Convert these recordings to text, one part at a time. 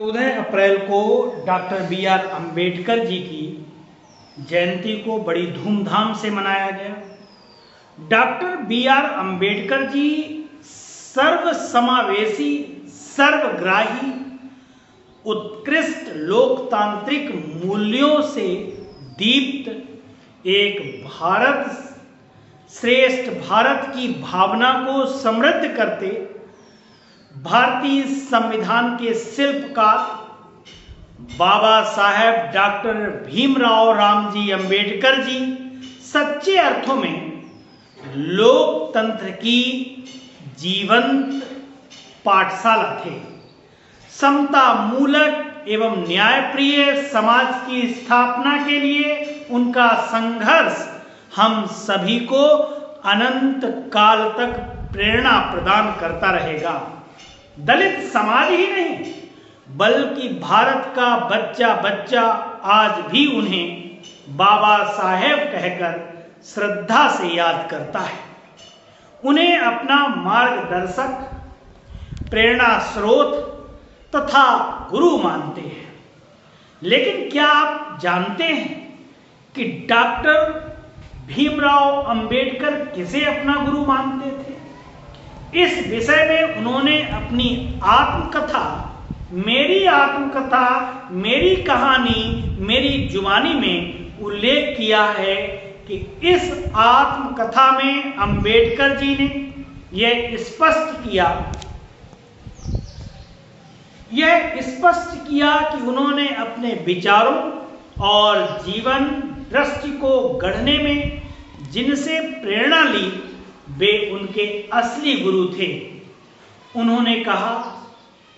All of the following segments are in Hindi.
14 अप्रैल को डॉक्टर बी.आर. अम्बेडकर जी की जयंती को बड़ी धूमधाम से मनाया गया। Doctor B R. अम्बेडकर जी सर्वसमावेशी, सर्वग्राही, उत्कृष्ट लोकतांत्रिक मूल्यों से दीप्त एक भारत श्रेष्ठ भारत की भावना को समृद्ध करते भारतीय संविधान के शिल्पकार बाबा साहेब डॉक्टर भीमराव रामजी अम्बेडकर जी सच्चे अर्थों में लोकतंत्र की जीवंत पाठशाला थे। समता मूलक एवं न्यायप्रिय समाज की स्थापना के लिए उनका संघर्ष हम सभी को अनंत काल तक प्रेरणा प्रदान करता रहेगा। दलित समाज ही नहीं बल्कि भारत का बच्चा बच्चा आज भी उन्हें बाबा साहेब कहकर श्रद्धा से याद करता है, उन्हें अपना मार्गदर्शक, प्रेरणा स्रोत तथा गुरु मानते हैं। लेकिन क्या आप जानते हैं कि डॉक्टर भीमराव अंबेडकर किसे अपना गुरु मानते थे? इस विषय में उन्होंने अपनी आत्मकथा, मेरी आत्मकथा मेरी कहानी मेरी जुबानी में उल्लेख किया है कि इस आत्मकथा में अंबेडकर जी ने यह स्पष्ट किया कि उन्होंने अपने विचारों और जीवन दृष्टि को गढ़ने में जिनसे प्रेरणा ली वे उनके असली गुरु थे। उन्होंने कहा,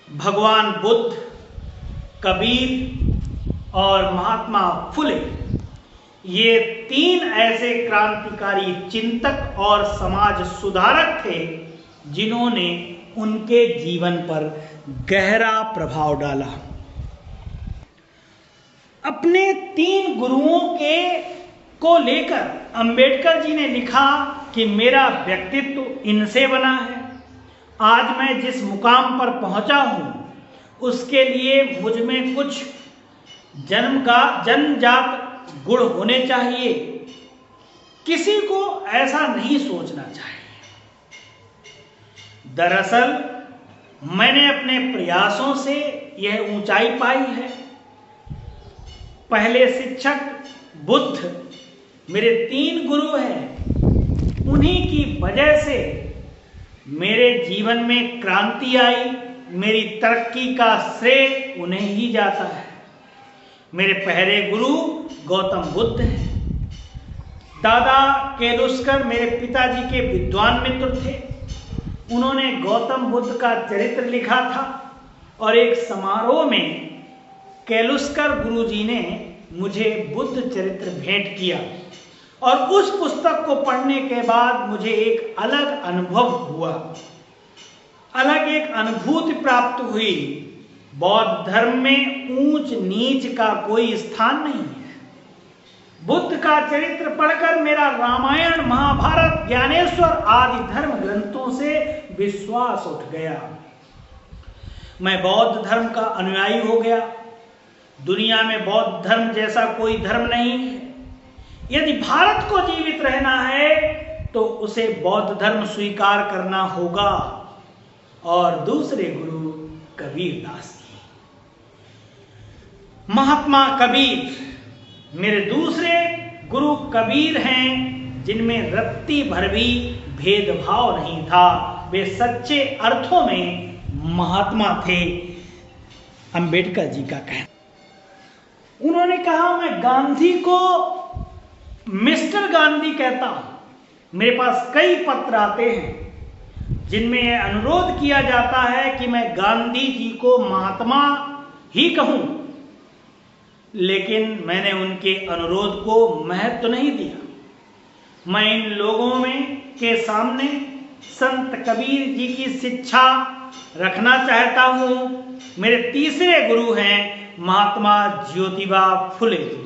भगवान बुद्ध, कबीर और महात्मा फुले ये तीन ऐसे क्रांतिकारी चिंतक और समाज सुधारक थे जिन्होंने उनके जीवन पर गहरा प्रभाव डाला। अपने तीन गुरुओं को लेकर अंबेडकर जी ने लिखा कि मेरा व्यक्तित्व इनसे बना है। आज मैं जिस मुकाम पर पहुंचा हूं उसके लिए मुझ में कुछ जन्मजात गुण होने चाहिए। किसी को ऐसा नहीं सोचना चाहिए। दरअसल मैंने अपने प्रयासों से यह ऊंचाई पाई है। पहले शिक्षक बुद्ध मेरे तीन गुरु हैं। उन्हीं की वजह से मेरे जीवन में क्रांति आई। मेरी तरक्की का श्रेय उन्हें ही जाता है। मेरे पहले गुरु गौतम बुद्ध हैं। दादा केलुस्कर मेरे पिताजी के विद्वान मित्र थे। उन्होंने गौतम बुद्ध का चरित्र लिखा था और एक समारोह में केलुस्कर गुरुजी ने मुझे बुद्ध चरित्र भेंट किया और उस पुस्तक को पढ़ने के बाद मुझे एक अलग अनुभव हुआ, अलग एक अनुभूति प्राप्त हुई। बौद्ध धर्म में ऊंच नीच का कोई स्थान नहीं है। बुद्ध का चरित्र पढ़कर मेरा रामायण, महाभारत, ज्ञानेश्वर आदि धर्म ग्रंथों से विश्वास उठ गया। मैं बौद्ध धर्म का अनुयायी हो गया। दुनिया में बौद्ध धर्म जैसा कोई धर्म नहीं है। यदि भारत को जीवित रहना है तो उसे बौद्ध धर्म स्वीकार करना होगा। और दूसरे गुरु कबीर दास जी, महात्मा कबीर मेरे दूसरे गुरु कबीर हैं, जिनमें रत्ती भर भी भेदभाव नहीं था। वे सच्चे अर्थों में महात्मा थे। अंबेडकर जी का कहना, उन्होंने कहा, मैं गांधी को मिस्टर गांधी कहता हूं। मेरे पास कई पत्र आते हैं जिनमें यह अनुरोध किया जाता है कि मैं गांधी जी को महात्मा ही कहूं, लेकिन मैंने उनके अनुरोध को महत्व नहीं दिया। मैं इन लोगों के सामने संत कबीर जी की शिक्षा रखना चाहता हूं। मेरे तीसरे गुरु हैं महात्मा ज्योतिबा फुले जी।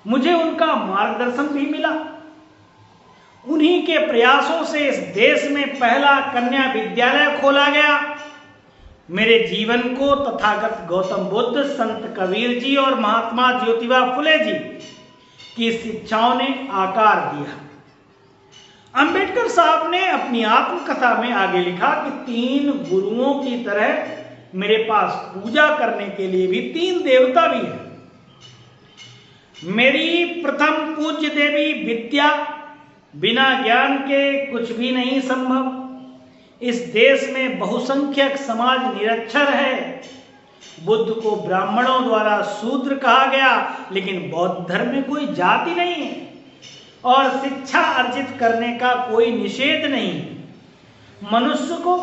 मुझे उनका मार्गदर्शन भी मिला। उन्हीं के प्रयासों से इस देश में पहला कन्या विद्यालय खोला गया। मेरे जीवन को तथागत गौतम बुद्ध, संत कबीर जी और महात्मा ज्योतिबा फुले जी की शिक्षाओं ने आकार दिया। अंबेडकर साहब ने अपनी आत्मकथा में आगे लिखा कि 3 गुरुओं की तरह मेरे पास पूजा करने के लिए भी 3 देवता भी हैं। मेरी प्रथम पूज्य देवी विद्या, बिना ज्ञान के कुछ भी नहीं संभव। इस देश में बहुसंख्यक समाज निरक्षर है। बुद्ध को ब्राह्मणों द्वारा शूद्र कहा गया, लेकिन बौद्ध धर्म में कोई जाति नहीं है और शिक्षा अर्जित करने का कोई निषेध नहीं। मनुष्य को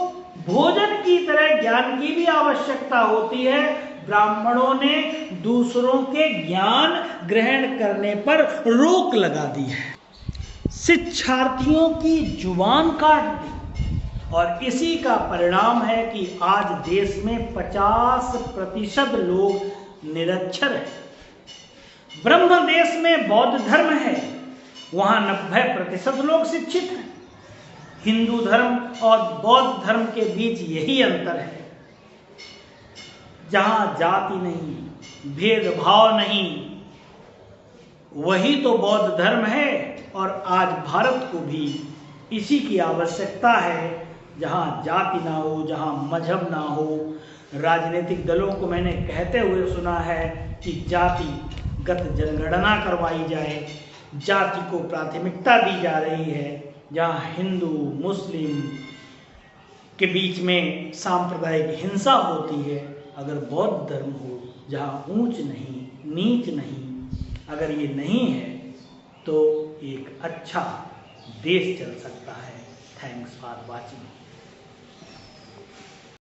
भोजन की तरह ज्ञान की भी आवश्यकता होती है। ब्राह्मणों ने दूसरों के ज्ञान ग्रहण करने पर रोक लगा दी है। शिक्षार्थियों की जुबान काट दी और इसी का परिणाम है कि आज देश में 50% लोग निरक्षर हैं। ब्रह्म देश में बौद्ध धर्म है, वहां 90% लोग शिक्षित हैं। हिंदू धर्म और बौद्ध धर्म के बीच यही अंतर है। जहां जाति नहीं, भेदभाव नहीं, वही तो बौद्ध धर्म है। और आज भारत को भी इसी की आवश्यकता है, जहां जाति ना हो, जहां मजहब ना हो। राजनीतिक दलों को मैंने कहते हुए सुना है कि जातिगत जनगणना करवाई जाए, जाति को प्राथमिकता दी जा रही है। जहां हिंदू मुस्लिम के बीच में सांप्रदायिक हिंसा होती है, अगर बौद्ध धर्म हो जहां ऊंच नहीं नीच नहीं, अगर ये नहीं है तो एक अच्छा देश चल सकता है। Thanks for watching.